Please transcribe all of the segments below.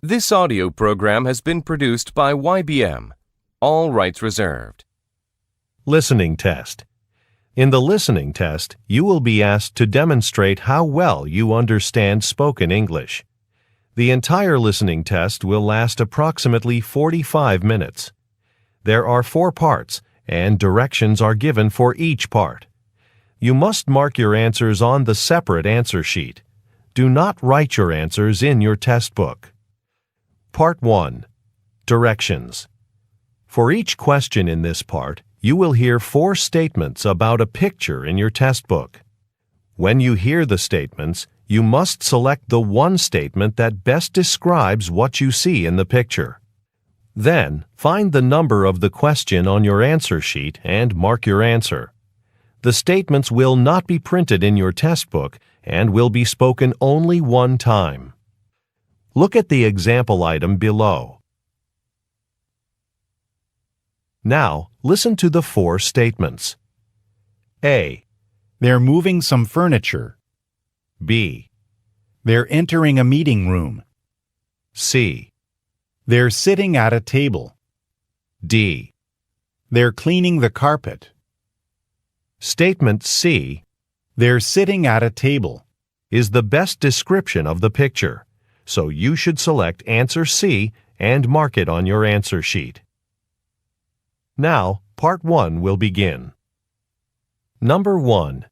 This audio program has been produced by YBM. All rights reserved. Listening test. In the listening test, you will be asked to demonstrate how well you understand spoken English. The entire listening test will last approximately 45 minutes. There are 4 parts, and directions are given for each part. You must mark your answers on the separate answer sheet. Do not write your answers in your test book. Part 1. Directions. For each question in this part, you will hear 4 statements about a picture in your test book. When you hear the statements, you must select the one statement that best describes what you see in the picture. Then, find the number of the question on your answer sheet and mark your answer. The statements will not be printed in your test book and will be spoken only one time. Look at the example item below. Now, listen to the 4 statements. A. They're moving some furniture. B. They're entering a meeting room. C. They're sitting at a table. D. They're cleaning the carpet. Statement C They're sitting at a table. is the best description of the picture, so you should select answer C and mark it on your answer sheet. Now, part 1 will begin. Number 1.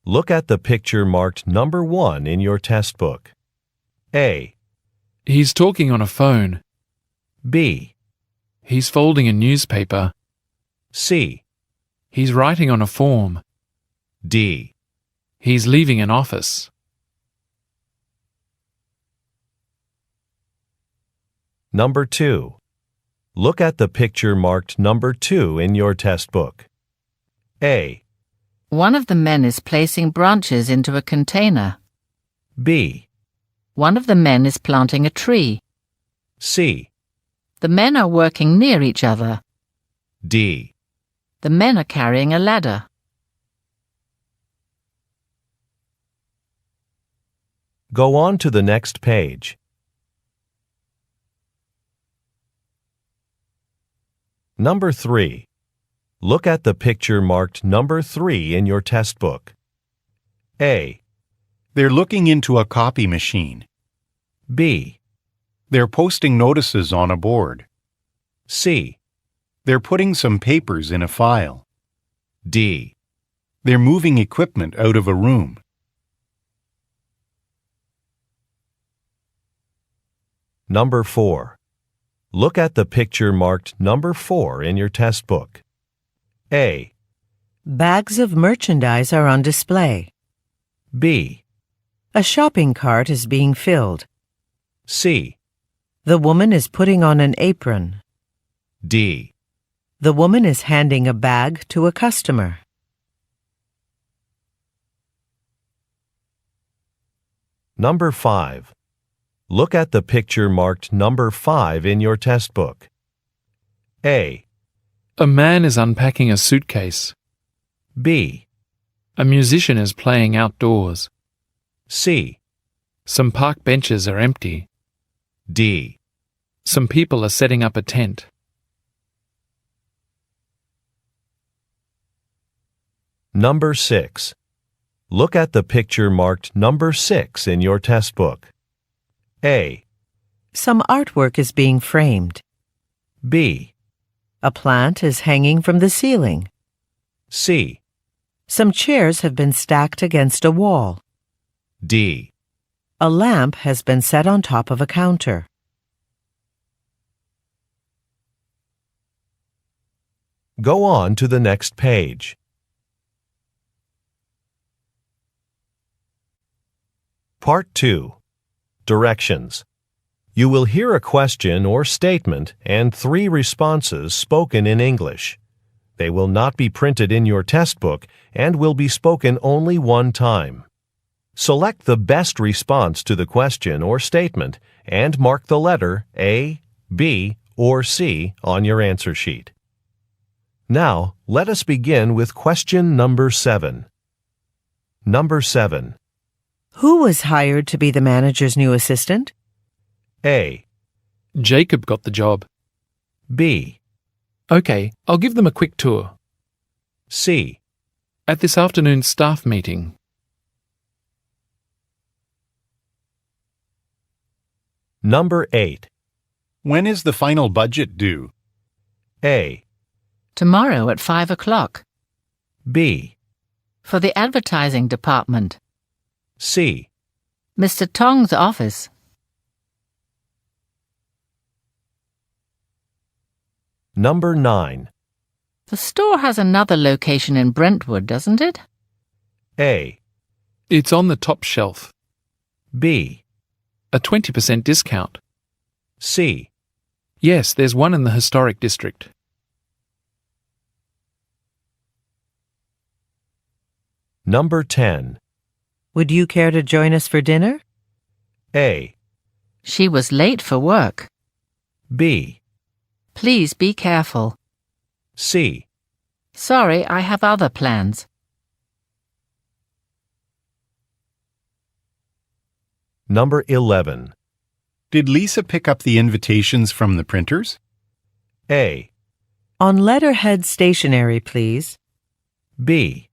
Look at the picture marked number 1 in your test book. A. He's talking on a phone. B. He's folding a newspaper. C. He's writing on a form. D. He's leaving an office. Number 2. Look at the picture marked number 2 in your test book. A. One of the men is placing branches into a container. B. One of the men is planting a tree. C. The men are working near each other. D. The men are carrying a ladder. Go on to the next page. Number 3. Look at the picture marked number 3 in your test book. A. They're looking into a copy machine. B. They're posting notices on a board. C. They're putting some papers in a file. D. They're moving equipment out of a room. Number 4. Look at the picture marked number 4 in your test book. A. Bags of merchandise are on display. B. A shopping cart is being filled. C. The woman is putting on an apron. D. The woman is handing a bag to a customer. Number 5. Look at the picture marked number 5 in your test book. A. A man is unpacking a suitcase. B. A musician is playing outdoors. C. Some park benches are empty. D. Some people are setting up a tent. Number 6. Look at the picture marked number 6 in your test book. A. Some artwork is being framed. B. A plant is hanging from the ceiling. C. Some chairs have been stacked against a wall. D. A lamp has been set on top of a counter. Go on to the next page. Part 2. Directions. You will hear a question or statement and 3 responses spoken in English. They will not be printed in your test book and will be spoken only one time. Select the best response to the question or statement and mark the letter A, B, or C on your answer sheet. Now, let us begin with question number 7. Number 7. Who was hired to be the manager's new assistant? A. Jacob got the job. B, Okay, I'll give them a quick tour. C, At this afternoon's staff meeting. Number 8. When is the final budget due? A, Tomorrow at 5 o'clock. B, For the advertising department. C, Mr. Tong's office. Number 9. The store has another location in Brentwood, doesn't it? A, It's on the top shelf. B, A 20% discount. C, Yes, there's one in the historic district. Number 10. Would you care to join us for dinner? A, She was late for work. B, Please be careful. C, Sorry, I have other plans. Number 11. Did Lisa pick up the invitations from the printers? A, On letterhead stationery, please. B,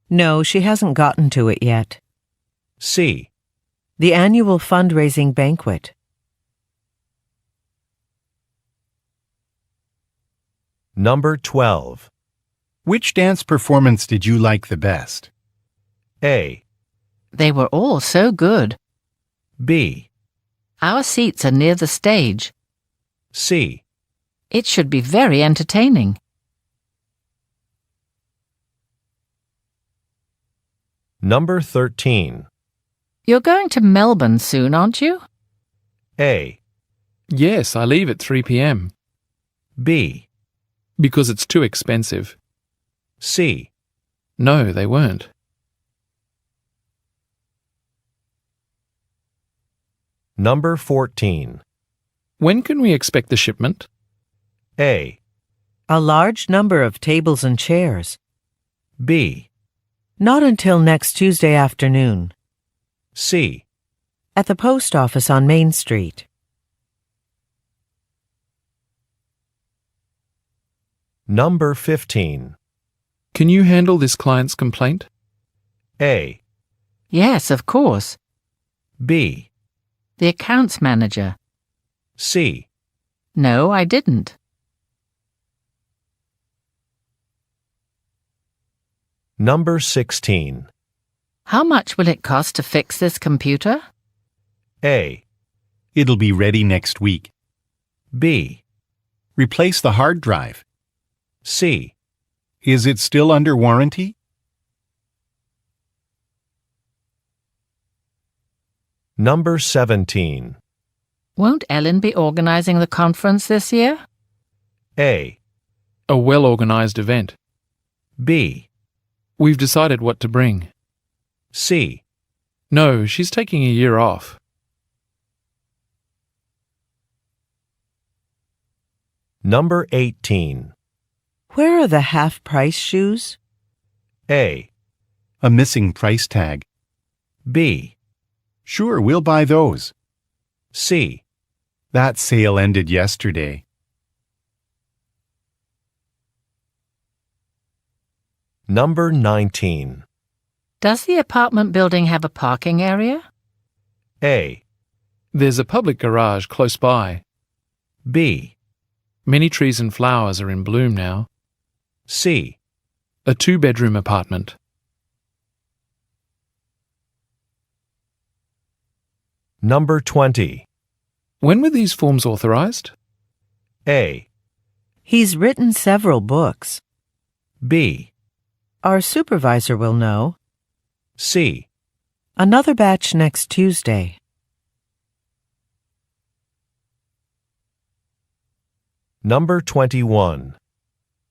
No, she hasn't gotten to it yet. C, The annual fundraising banquet. Number 12. Which dance performance did you like the best? A, They were all so good. B, Our seats are near the stage. C, It should be very entertaining. Number 13. You're going to Melbourne soon, aren't you? A, Yes, I leave at 3 p.m. B, Because it's too expensive. C, No, they weren't. Number 14. When can we expect the shipment? A, A large number of tables and chairs. B, Not until next Tuesday afternoon. C, At the post office on Main Street. Number 15. Can you handle this client's complaint? A, Yes, of course. B, The accounts manager. C, No, I didn't. Number 16. How much will it cost to fix this computer? A, It'll be ready next week. B, Replace the hard drive. C, Is it still under warranty? Number 17. Won't Ellen be organizing the conference this year? A, A well-organized event. B, We've decided what to bring. C, No, she's taking a year off. Number 18. Where are the half-price shoes? A, A missing price tag. B, Sure, we'll buy those. C, That sale ended yesterday. Number 19. Does the apartment building have a parking area? A, There's a public garage close by. B, Many trees and flowers are in bloom now. C, A 2-bedroom apartment. Number 20. When were these forms authorized? A, He's written several books. B, Our supervisor will know. C, Another batch next Tuesday. Number 21.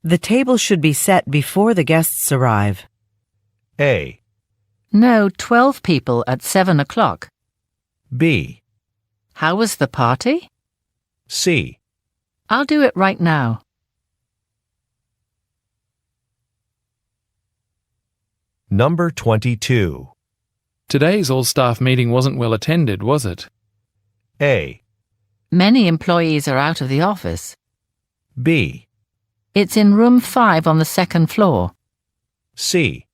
The table should be set before the guests arrive. A, No, 12 people at 7 o'clock. B, How was the party? C, I'll do it right now. Number 22. Today's all-staff meeting wasn't well attended, was it? A, Many employees are out of the office. B, It's in room 5 on the second floor. C.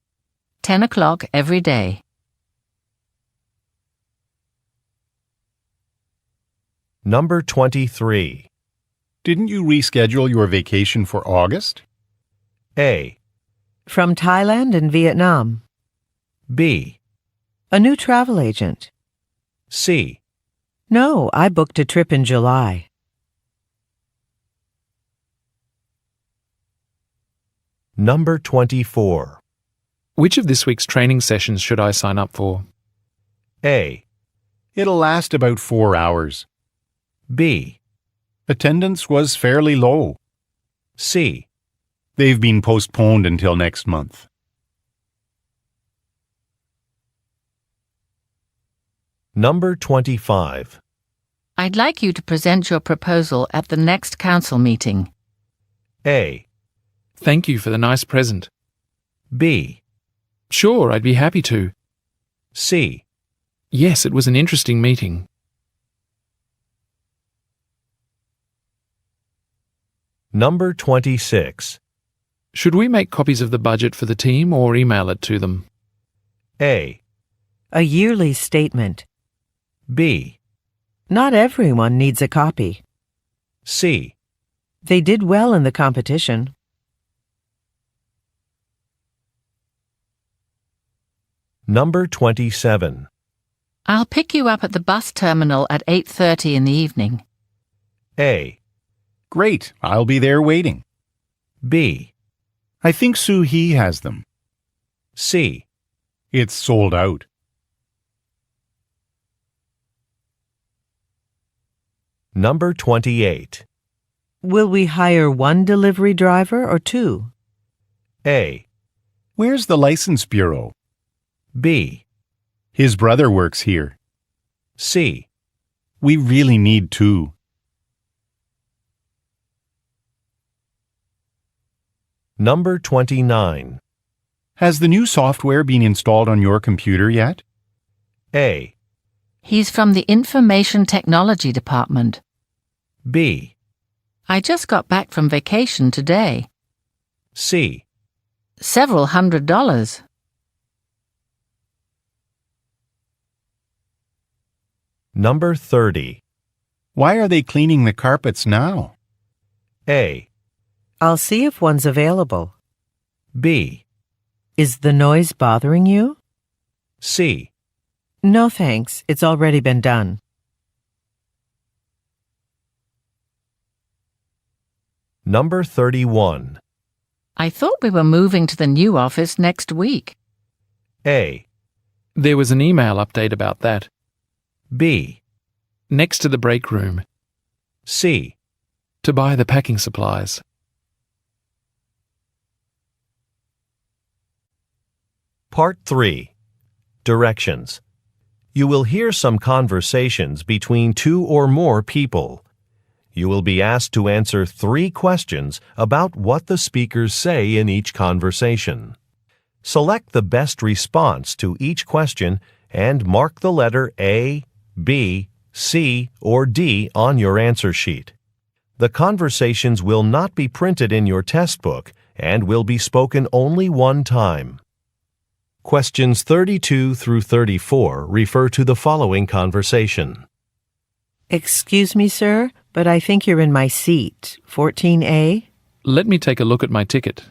10 o'clock every day. Number 23. Didn't you reschedule your vacation for August? A, From Thailand and Vietnam. B, A new travel agent. C. No, I booked a trip in July. Number 24. Which of this week's training sessions should I sign up for? A, It'll last about 4 hours. B, Attendance was fairly low. C. They've been postponed until next month. Number 25. I'd like you to present your proposal at the next council meeting. A, Thank you for the nice present. B, Sure, I'd be happy to. C. Yes, it was an interesting meeting. Number 26. Should we make copies of the budget for the team or email it to them? A, A yearly statement. B, Not everyone needs a copy. C. They did well in the competition. Number 27. I'll pick you up at the bus terminal at 8:30 in the evening. A, Great, I'll be there waiting. B, I think Sue He has them. C. It's sold out. Number 28. Will we hire one delivery driver or two? A, Where's the license bureau? B, His brother works here. C. We really need 2. Number 29. Has the new software been installed on your computer yet? A, He's from the Information Technology Department. B, I just got back from vacation today. C. Several $100s. Number 30. Why are they cleaning the carpets now? A, I'll see if one's available. B, Is the noise bothering you? C. No thanks, it's already been done. Number 31. I thought we were moving to the new office next week. A, There was an email update about that. B, Next to the break room, C. to buy the packing supplies. Part 3. Directions. You will hear some conversations between 2 or more people. You will be asked to answer 3 questions about what the speakers say in each conversation. Select the best response to each question and mark the letter A, B, C, or D on your answer sheet. The conversations will not be printed in your test book and will be spoken only one time. Questions 32 through 34 refer to the following conversation. Excuse me, sir, but I think you're in my seat. 14A? Let me take a look at my ticket.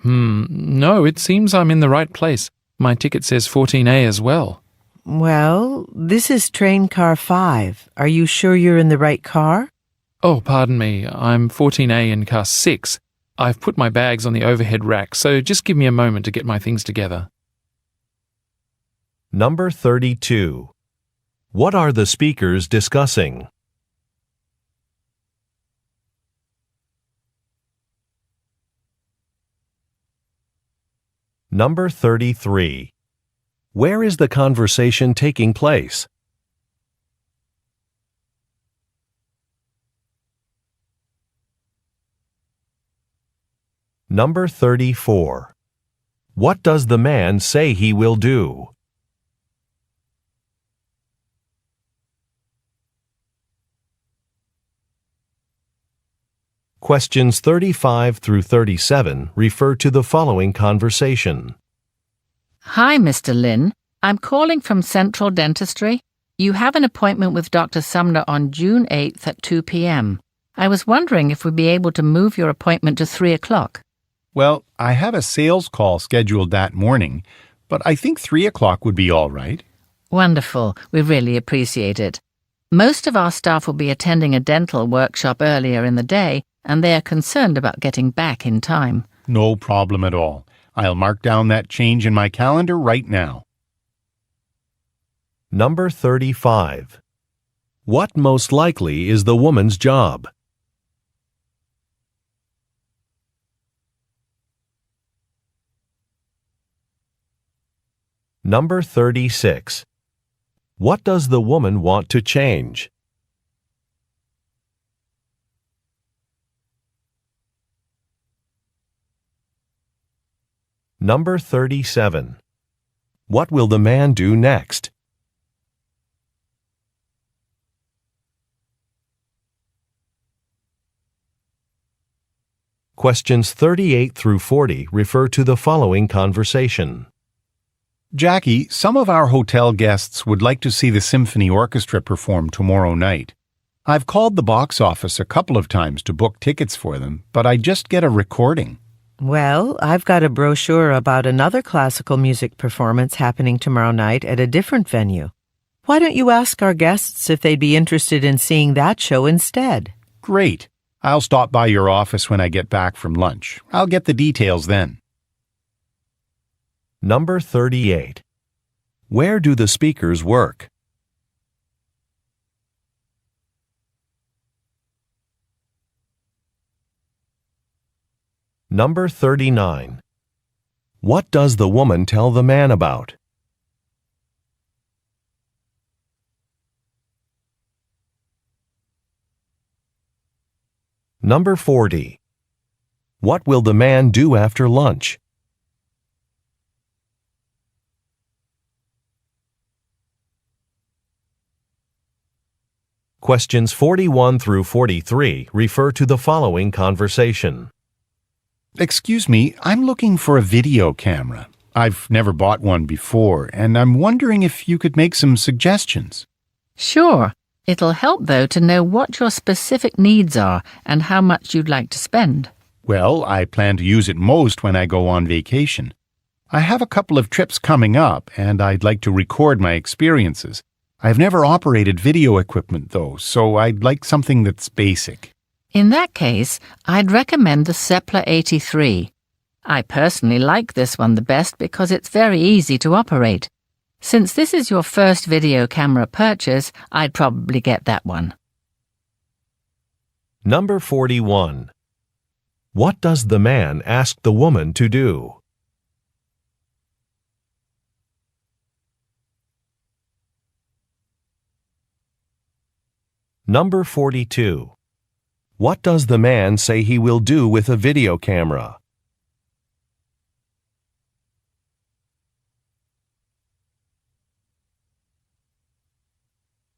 No, it seems I'm in the right place. My ticket says 14A as well. Well, this is train car 5. Are you sure you're in the right car? Oh, pardon me, I'm 14A in car 6. I've put my bags on the overhead rack, so just give me a moment to get my things together. Number 32. What are the speakers discussing? Number 33. Where is the conversation taking place? Number 34. What does the man say he will do? Questions 35 through 37 refer to the following conversation. Hi, Mr. Lin. I'm calling from Central Dentistry. You have an appointment with Dr. Sumner on June 8th at 2 p.m. I was wondering if we'd be able to move your appointment to 3 o'clock. Well, I have a sales call scheduled that morning, but I think 3 o'clock would be all right. Wonderful. We really appreciate it. Most of our staff will be attending a dental workshop earlier in the day, and they are concerned about getting back in time. No problem at all. I'll mark down that change in my calendar right now. Number 35. What most likely is the woman's job? Number 36. What does the woman want to change? Number 37. What will the man do next? Questions 38 through 40 refer to the following conversation. Jackie, some of our hotel guests would like to see the symphony orchestra perform tomorrow night. I've called the box office a couple of times to book tickets for them, but I just get a recording. Well, I've got a brochure about another classical music performance happening tomorrow night at a different venue. Why don't you ask our guests if they'd be interested in seeing that show instead? Great. I'll stop by your office when I get back from lunch. I'll get the details then. Number 38. Where do the speakers work? Number 39. What does the woman tell the man about? Number 40. What will the man do after lunch? Questions 41 through 43 refer to the following conversation. Excuse me, I'm looking for a video camera. I've never bought one before, and I'm wondering if you could make some suggestions. Sure. It'll help, though, to know what your specific needs are and how much you'd like to spend. Well, I plan to use it most when I go on vacation. I have a couple of trips coming up, and I'd like to record my experiences. I've never operated video equipment, though, so I'd like something that's basic. In that case, I'd recommend the Sepler 83. I personally like this one the best because it's very easy to operate. Since this is your first video camera purchase, I'd probably get that one. Number 41. What does the man ask the woman to do? Number 42. What does the man say he will do with a video camera?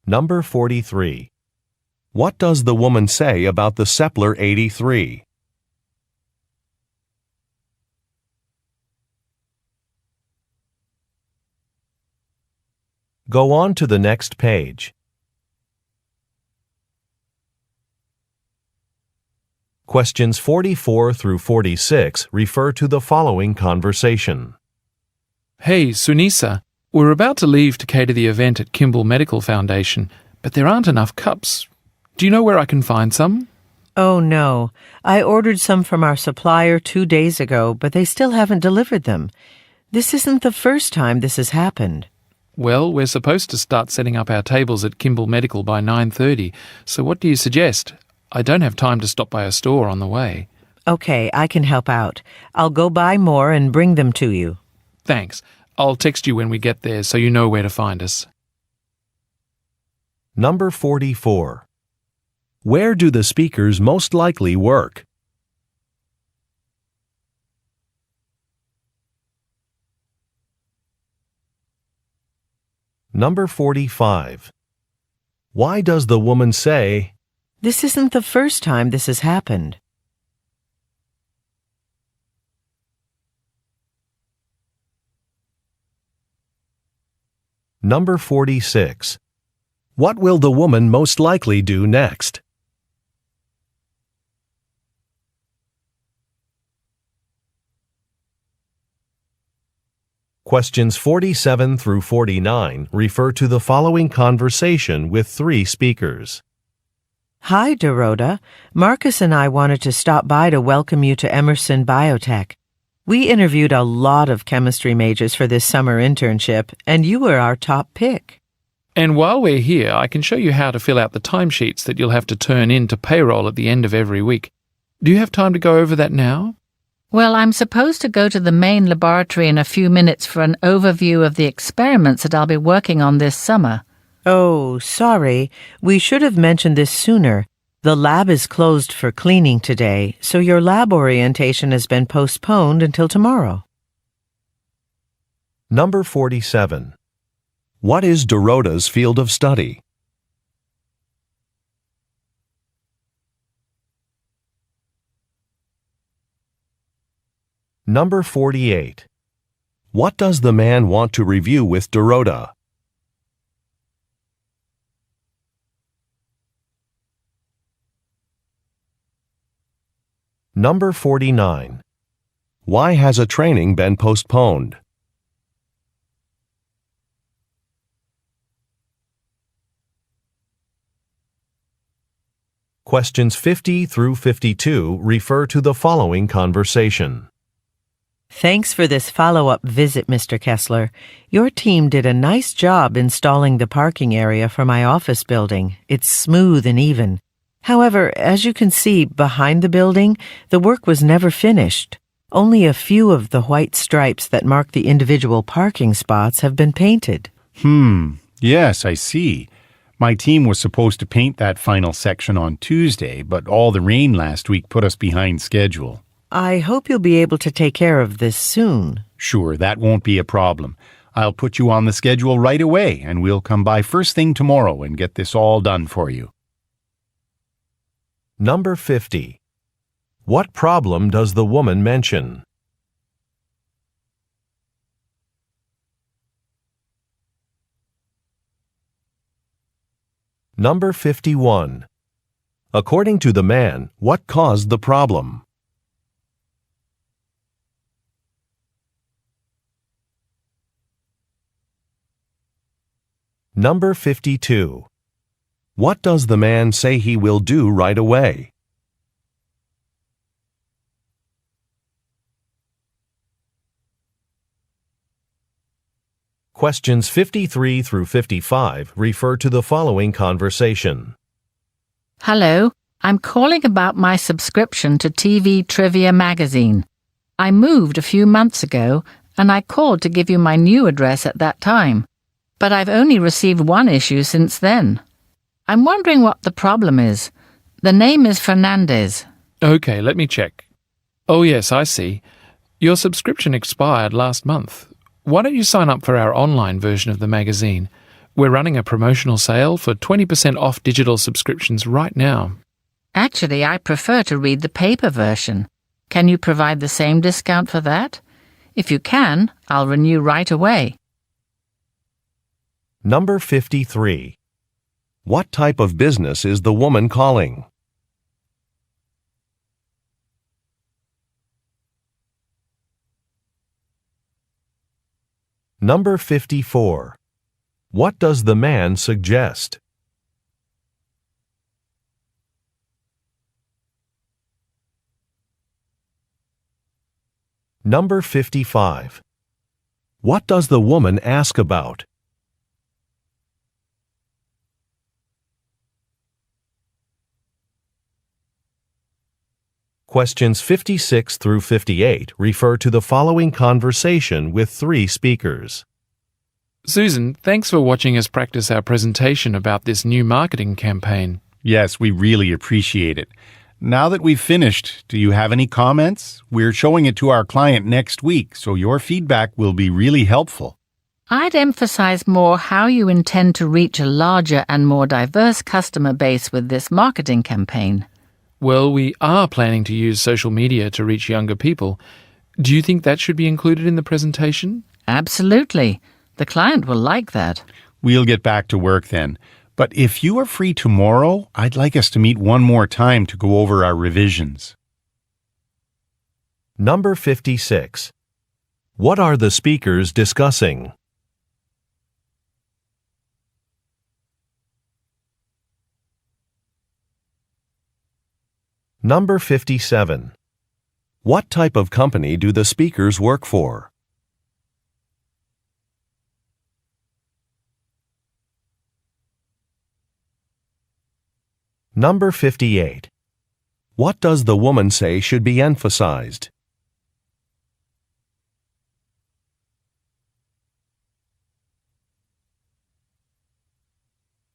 Number 43. What does the woman say about the Sepler 83? Go on to the next page. Questions 44 through 46 refer to the following conversation. Hey, Sunisa, we're about to leave to cater the event at Kimball Medical Foundation, but there aren't enough cups. Do you know where I can find some? Oh, no. I ordered some from our supplier 2 days ago, but they still haven't delivered them. This isn't the first time this has happened. Well, we're supposed to start setting up our tables at Kimball Medical by 9:30, so what do you suggest? I don't have time to stop by a store on the way. Okay, I can help out. I'll go buy more and bring them to you. Thanks. I'll text you when we get there so you know where to find us. Number 44. Where do the speakers most likely work? Number 45. Why does the woman say, This isn't the first time this has happened? Number 46. What will the woman most likely do next? Questions 47 through 49 refer to the following conversation with 3 speakers. Hi, Dorota. Marcus and I wanted to stop by to welcome you to Emerson Biotech. We interviewed a lot of chemistry majors for this summer internship, and you were our top pick. And while we're here, I can show you how to fill out the timesheets that you'll have to turn in to payroll at the end of every week. Do you have time to go over that now? Well, I'm supposed to go to the main laboratory in a few minutes for an overview of the experiments that I'll be working on this summer. Oh, sorry. We should have mentioned this sooner. The lab is closed for cleaning today, so your lab orientation has been postponed until tomorrow. Number 47. What is Dorota's field of study? Number 48. What does the man want to review with Dorota? Number 49. Why has a training been postponed? Questions 50 through 52 refer to the following conversation. Thanks for this follow-up visit, Mr. Kessler. Your team did a nice job installing the parking area for my office building. It's smooth and even. However, as you can see, behind the building, the work was never finished. Only a few of the white stripes that mark the individual parking spots have been painted. Yes, I see. My team was supposed to paint that final section on Tuesday, but all the rain last week put us behind schedule. I hope you'll be able to take care of this soon. Sure, that won't be a problem. I'll put you on the schedule right away, and we'll come by first thing tomorrow and get this all done for you. Number 50. What problem does the woman mention? Number 51. According to the man, what caused the problem? Number 52. What does the man say he will do right away? Questions 53 through 55 refer to the following conversation. Hello, I'm calling about my subscription to TV Trivia magazine. I moved a few months ago, and I called to give you my new address at that time. But I've only received one issue since then. I'm wondering what the problem is. The name is Fernandez. Okay, let me check. Oh yes, I see. Your subscription expired last month. Why don't you sign up for our online version of the magazine? We're running a promotional sale for 20% off digital subscriptions right now. Actually, I prefer to read the paper version. Can you provide the same discount for that? If you can, I'll renew right away. Number 53. What type of business is the woman calling? Number 54. What does the man suggest? Number 55. What does the woman ask about? Questions 56 through 58 refer to the following conversation with 3 speakers. Susan, thanks for watching us practice our presentation about this new marketing campaign. Yes, we really appreciate it. Now that we've finished, do you have any comments? We're showing it to our client next week, so your feedback will be really helpful. I'd emphasize more how you intend to reach a larger and more diverse customer base with this marketing campaign. Well, we are planning to use social media to reach younger people. Do you think that should be included in the presentation? Absolutely. The client will like that. We'll get back to work then. But if you are free tomorrow, I'd like us to meet one more time to go over our revisions. Number 56. What are the speakers discussing? Number 57. What type of company do the speakers work for? Number 58. What does the woman say should be emphasized?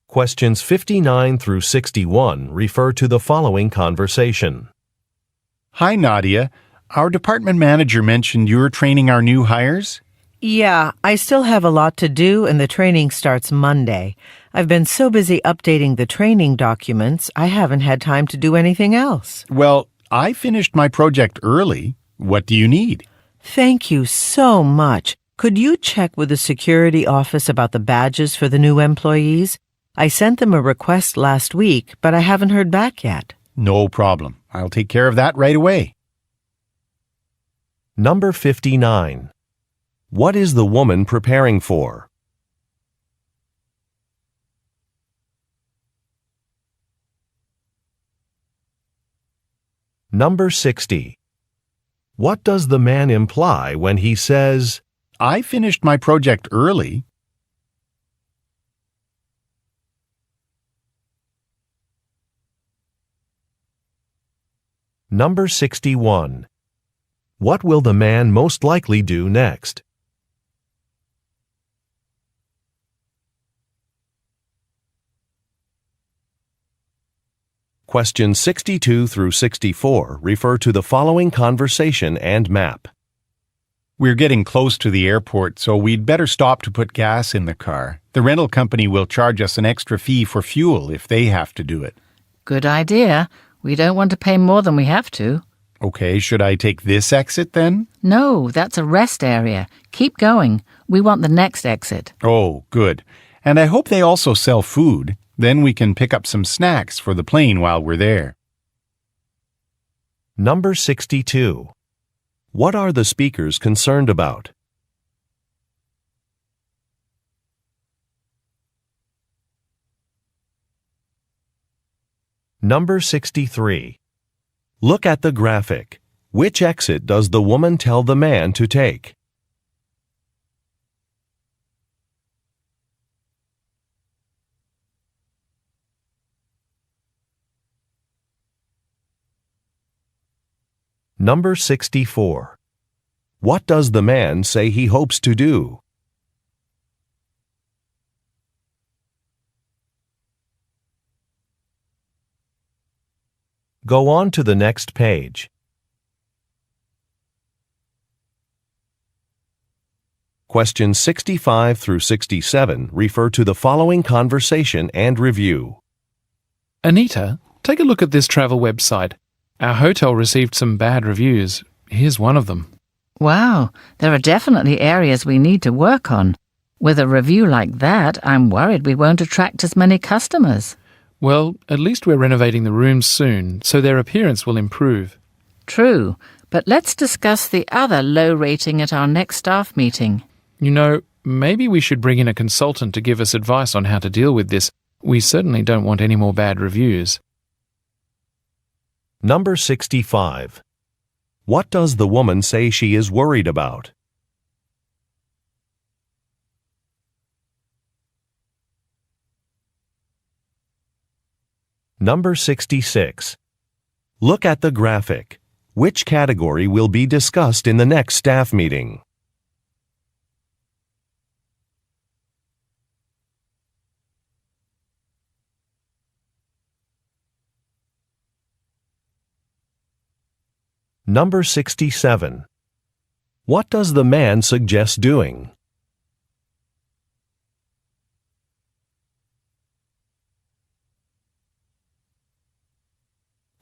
Questions 59 through 61 refer to the following conversation. Hi, Nadia. Our department manager mentioned you're training our new hires? Yeah, I still have a lot to do and the training starts Monday. I've been so busy updating the training documents, I haven't had time to do anything else. Well, I finished my project early. What do you need? Thank you so much. Could you check with the security office about the badges for the new employees? I sent them a request last week, but I haven't heard back yet. No problem. I'll take care of that right away. Number 59. What is the woman preparing for? Number 60. What does the man imply when he says, I finished my project early. Number 61. What will the man most likely do next? Questions 62 through 64 refer to the following conversation and map. We're getting close to the airport, so we'd better stop to put gas in the car. The rental company will charge us an extra fee for fuel if they have to do it. Good idea. We don't want to pay more than we have to. Okay, should I take this exit then? No, that's a rest area. Keep going. We want the next exit. Oh, good. And I hope they also sell food. Then we can pick up some snacks for the plane while we're there. Number 62. What are the speakers concerned about? Number 63. Look at the graphic. Which exit does the woman tell the man to take? Number 64. What does the man say he hopes to do? Go on to the next page. Questions 65 through 67 refer to the following conversation and review. Anita, take a look at this travel website. Our hotel received some bad reviews. Here's one of them. Wow, there are definitely areas we need to work on. With a review like that, I'm worried we won't attract as many customers. Well, at least we're renovating the rooms soon, so their appearance will improve. True, but let's discuss the other low rating at our next staff meeting. You know, maybe we should bring in a consultant to give us advice on how to deal with this. We certainly don't want any more bad reviews. Number 65. What does the woman say she is worried about? Number 66. Look at the graphic. Which category will be discussed in the next staff meeting? Number 67. What does the man suggest doing?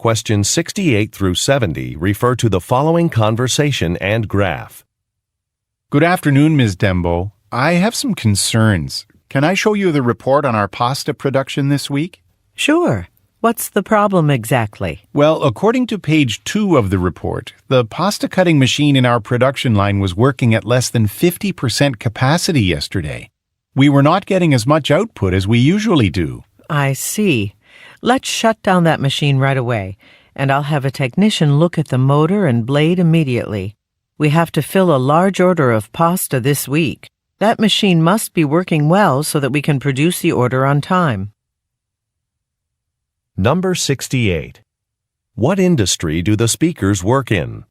Questions 68 through 70 refer to the following conversation and graph. Good afternoon, Ms. Dembo. I have some concerns. Can I show you the report on our pasta production this week? Sure. What's the problem exactly? Well, according to page 2 of the report, the pasta cutting machine in our production line was working at less than 50% capacity yesterday. We were not getting as much output as we usually do. I see. Let's shut down that machine right away, and I'll have a technician look at the motor and blade immediately. We have to fill a large order of pasta this week. That machine must be working well so that we can produce the order on time. Number 68. What industry do the speakers work in?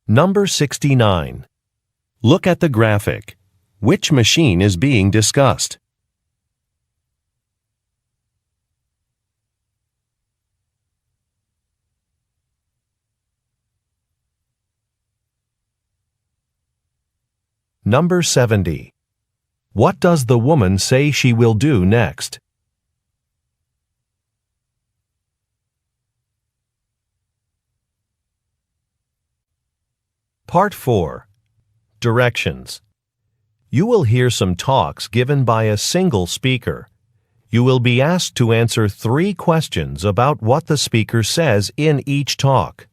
Number 69. Look at the graphic. Which machine is being discussed? Number 70. What does the woman say she will do next? Part 4. Directions. You will hear some talks given by a single speaker. You will be asked to answer 3 questions about what the speaker says in each talk.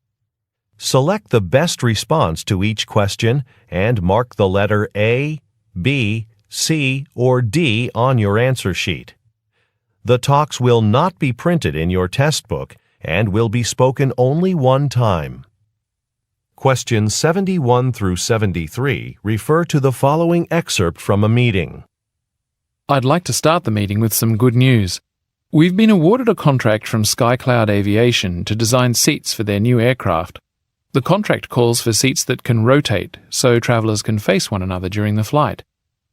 Select the best response to each question and mark the letter A, B, C, or D on your answer sheet. The talks will not be printed in your test book and will be spoken only one time. Questions 71 through 73 refer to the following excerpt from a meeting. I'd like to start the meeting with some good news. We've been awarded a contract from SkyCloud Aviation to design seats for their new aircraft. The contract calls for seats that can rotate, so travellers can face one another during the flight.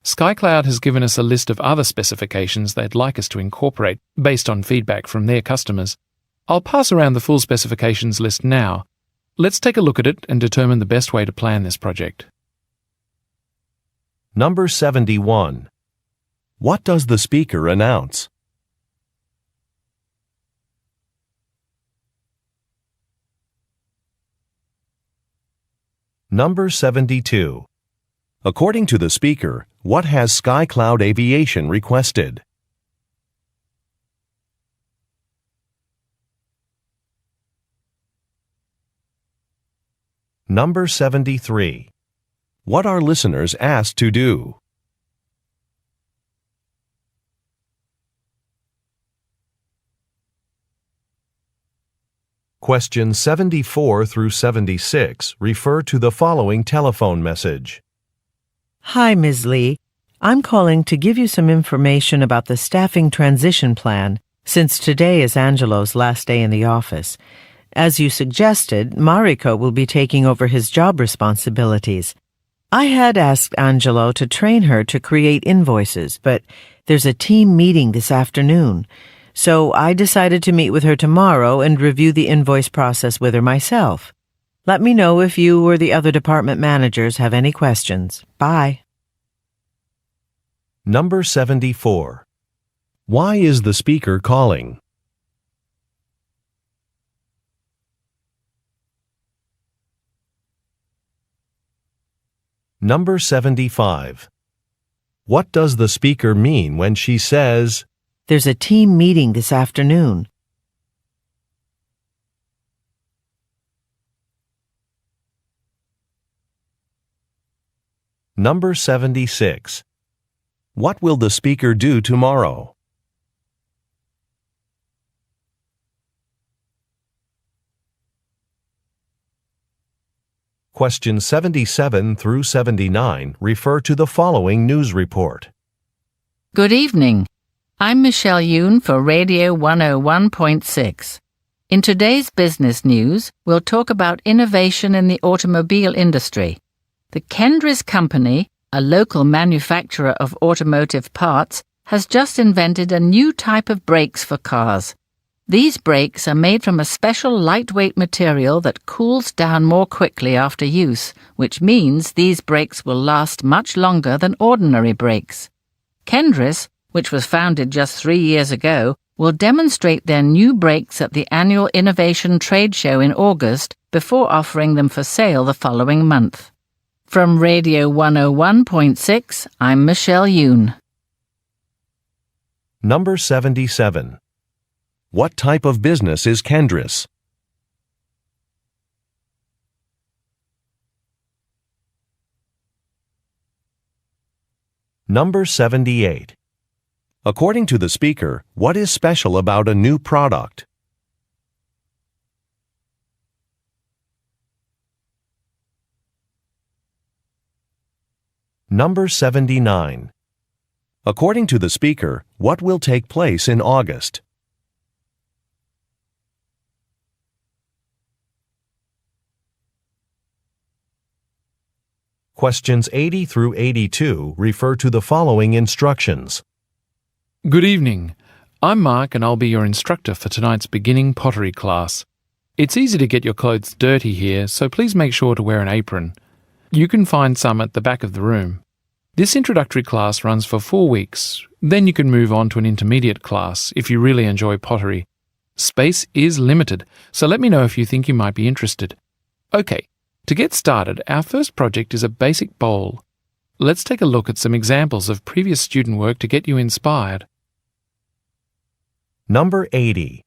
SkyCloud has given us a list of other specifications they'd like us to incorporate based on feedback from their customers. I'll pass around the full specifications list now. Let's take a look at it and determine the best way to plan this project. Number 71. What does the speaker announce? Number 72. According to the speaker, what has SkyCloud Aviation requested? Number 73. What are listeners asked to do? Questions 74 through 76 refer to the following telephone message. Hi, Ms. Lee. I'm calling to give you some information about the staffing transition plan, since today is Angelo's last day in the office. As you suggested, Mariko will be taking over his job responsibilities. I had asked Angelo to train her to create invoices, but there's a team meeting this afternoon. So I decided to meet with her tomorrow and review the invoice process with her myself. Let me know if you or the other department managers have any questions. Bye. Number 74. Why is the speaker calling? Number 75. What does the speaker mean when she says, There's a team meeting this afternoon? Number 76. What will the speaker do tomorrow? Questions 77 through 79 refer to the following news report. Good evening. I'm Michelle Yoon for Radio 101.6. In today's business news, we'll talk about innovation in the automobile industry. The Kendris Company, a local manufacturer of automotive parts, has just invented a new type of brakes for cars. These brakes are made from a special lightweight material that cools down more quickly after use, which means these brakes will last much longer than ordinary brakes. Kendris, which was founded just 3 years ago, will demonstrate their new brakes at the annual Innovation Trade Show in August before offering them for sale the following month. From Radio 101.6, I'm Michelle Yoon. Number 77. What type of business is Kendris? Number 78. According to the speaker, what is special about a new product? Number 79. According to the speaker, what will take place in August? Questions 80 through 82 refer to the following instructions. Good evening. I'm Mark and I'll be your instructor for tonight's beginning pottery class. It's easy to get your clothes dirty here, so please make sure to wear an apron. You can find some at the back of the room. This introductory class runs for 4 weeks. Then you can move on to an intermediate class if you really enjoy pottery. Space is limited, so let me know if you think you might be interested. Okay, to get started, our first project is a basic bowl. Let's take a look at some examples of previous student work to get you inspired. Number 80.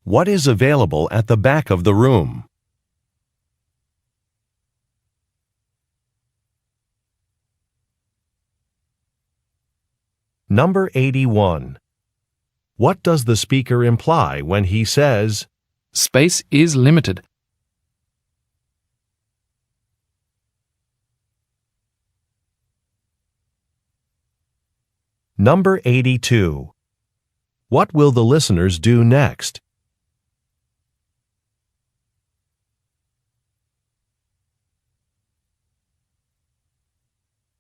What is available at the back of the room? Number 81. What does the speaker imply when he says, Space is limited. Number 82. What will the listeners do next?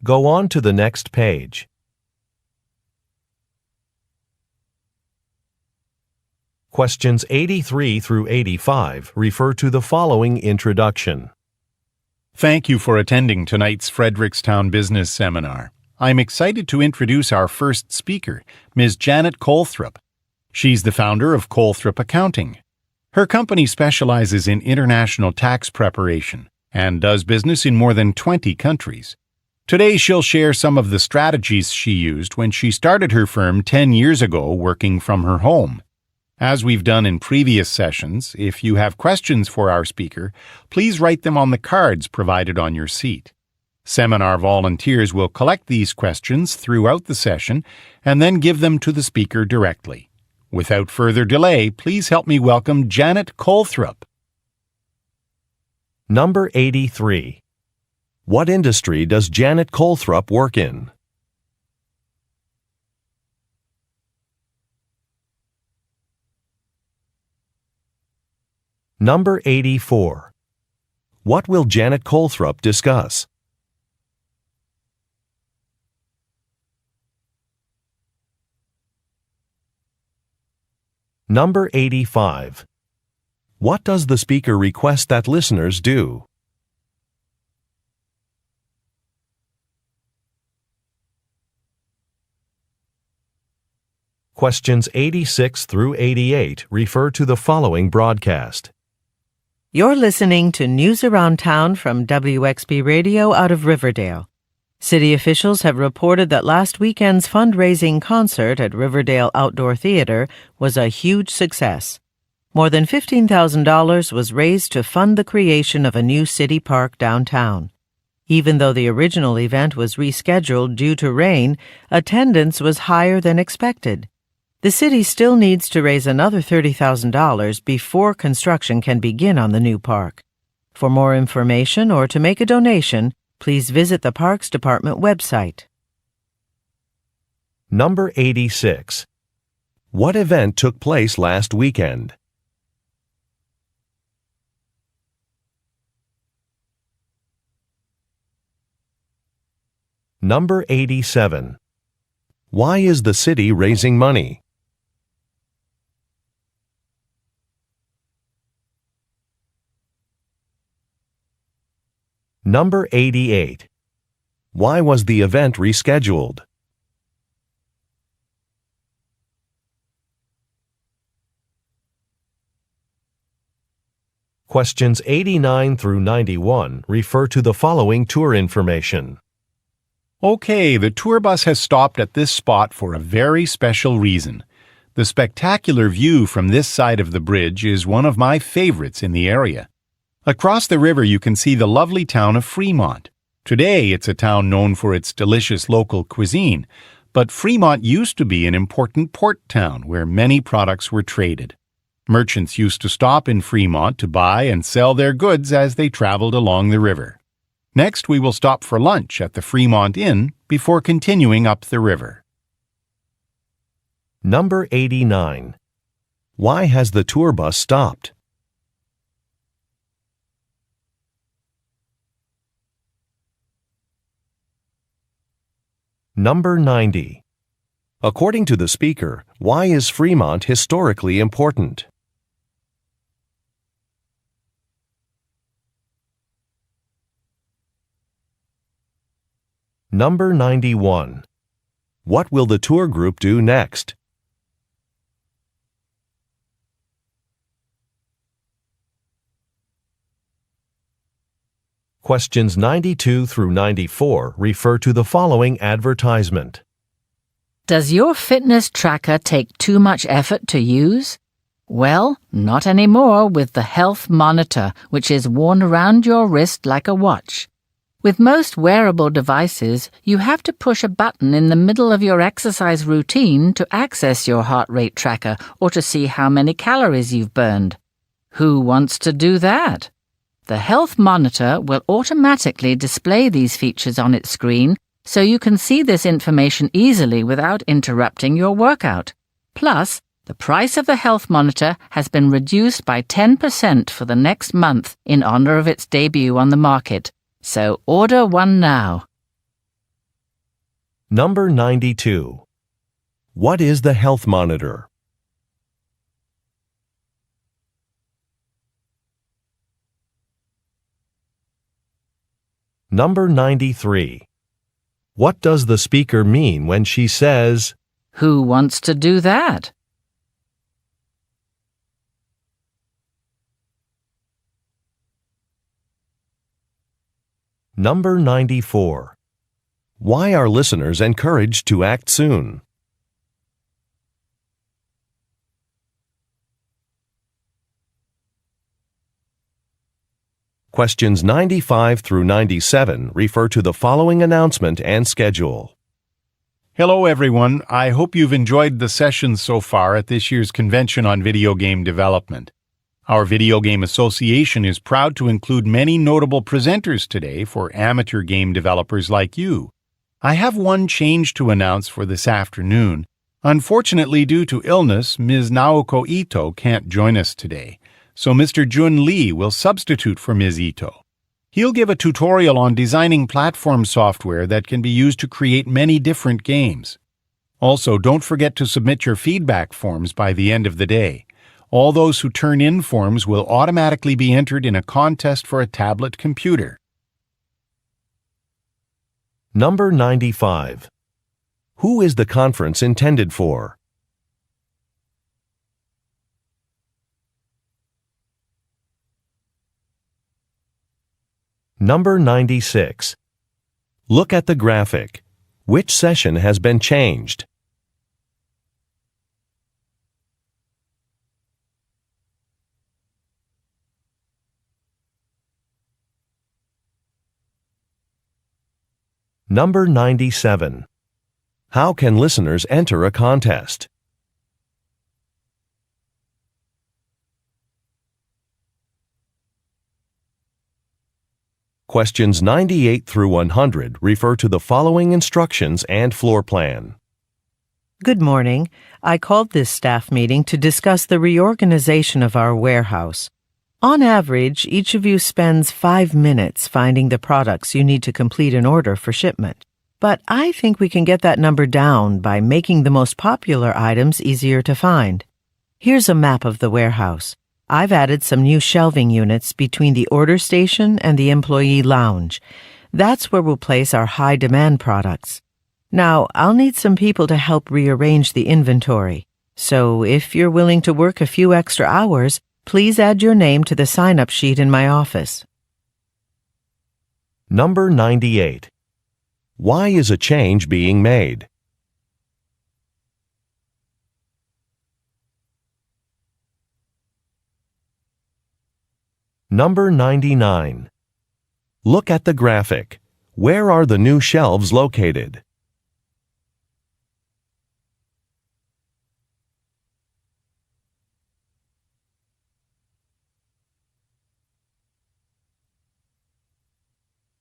Go on to the next page. Questions 83 through 85 refer to the following introduction. Thank you for attending tonight's Frederickstown Business Seminar. I'm excited to introduce our first speaker, Ms. Janet Colthrop. She's the founder of Colthrop Accounting. Her company specializes in international tax preparation and does business in more than 20 countries. Today she'll share some of the strategies she used when she started her firm 10 years ago working from her home. As we've done in previous sessions, if you have questions for our speaker, please write them on the cards provided on your seat. Seminar volunteers will collect these questions throughout the session and then give them to the speaker directly. Without further delay, please help me welcome Janet Colthrop. Number 83. What industry does Janet Colthrop work in? Number 84. What will Janet Colthrop discuss? Number 85. What does the speaker request that listeners do? Questions 86 through 88 refer to the following broadcast. You're listening to News Around Town from WXB Radio out of Riverdale. City officials have reported that last weekend's fundraising concert at Riverdale Outdoor Theater was a huge success. More than $15,000 was raised to fund the creation of a new city park downtown. Even though the original event was rescheduled due to rain, attendance was higher than expected. The city still needs to raise another $30,000 before construction can begin on the new park. For more information or to make a donation, please visit the Parks Department website. Number 86. What event took place last weekend? Number 87. Why is the city raising money? Number 88. Why was the event rescheduled? Questions 89 through 91 refer to the following tour information. Okay, the tour bus has stopped at this spot for a very special reason. The spectacular view from this side of the bridge is one of my favorites in the area. Across the river you can see the lovely town of Fremont. Today it's a town known for its delicious local cuisine, but Fremont used to be an important port town where many products were traded. Merchants used to stop in Fremont to buy and sell their goods as they traveled along the river. Next, we will stop for lunch at the Fremont Inn before continuing up the river. Number 89. Why has the tour bus stopped? Number 90. According to the speaker, why is Fremont historically important? Number 91. What will the tour group do next? Questions 92 through 94 refer to the following advertisement. Does your fitness tracker take too much effort to use? Well, not anymore with the Health Monitor, which is worn around your wrist like a watch. With most wearable devices, you have to push a button in the middle of your exercise routine to access your heart rate tracker or to see how many calories you've burned. Who wants to do that? The Health Monitor will automatically display these features on its screen so you can see this information easily without interrupting your workout. Plus, the price of the Health Monitor has been reduced by 10% for the next month in honor of its debut on the market. So order one now. Number 92. What is the Health Monitor? Number 93. What does the speaker mean when she says, Who wants to do that? Number 94. Why are listeners encouraged to act soon? Questions 95 through 97 refer to the following announcement and schedule. Hello everyone, I hope you've enjoyed the sessions so far at this year's Convention on Video Game Development. Our Video Game Association is proud to include many notable presenters today for amateur game developers like you. I have one change to announce for this afternoon. Unfortunately, due to illness, Ms. Naoko Ito can't join us today, so Mr. Jun Lee will substitute for Ms. Ito. He'll give a tutorial on designing platform software that can be used to create many different games. Also, don't forget to submit your feedback forms by the end of the day. All those who turn in forms will automatically be entered in a contest for a tablet computer. Number 95. Who is the conference intended for? Number 96. Look at the graphic. Which session has been changed? Number 97. How can listeners enter a contest? Questions 98 through 100 refer to the following instructions and floor plan. Good morning. I called this staff meeting to discuss the reorganization of our warehouse. On average, each of you spends 5 minutes finding the products you need to complete an order for shipment. But I think we can get that number down by making the most popular items easier to find. Here's a map of the warehouse. I've added some new shelving units between the order station and the employee lounge. That's where we'll place our high-demand products. Now, I'll need some people to help rearrange the inventory. So if you're willing to work a few extra hours, Please add your name to the sign-up sheet in my office. Number 98. Why is a change being made? Number 99. Look at the graphic. Where are the new shelves located?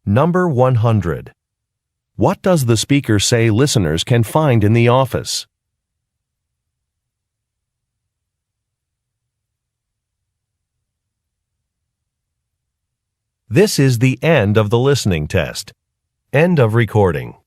Number 100. What does the speaker say listeners can find in the office? This is the end of the listening test. End of recording.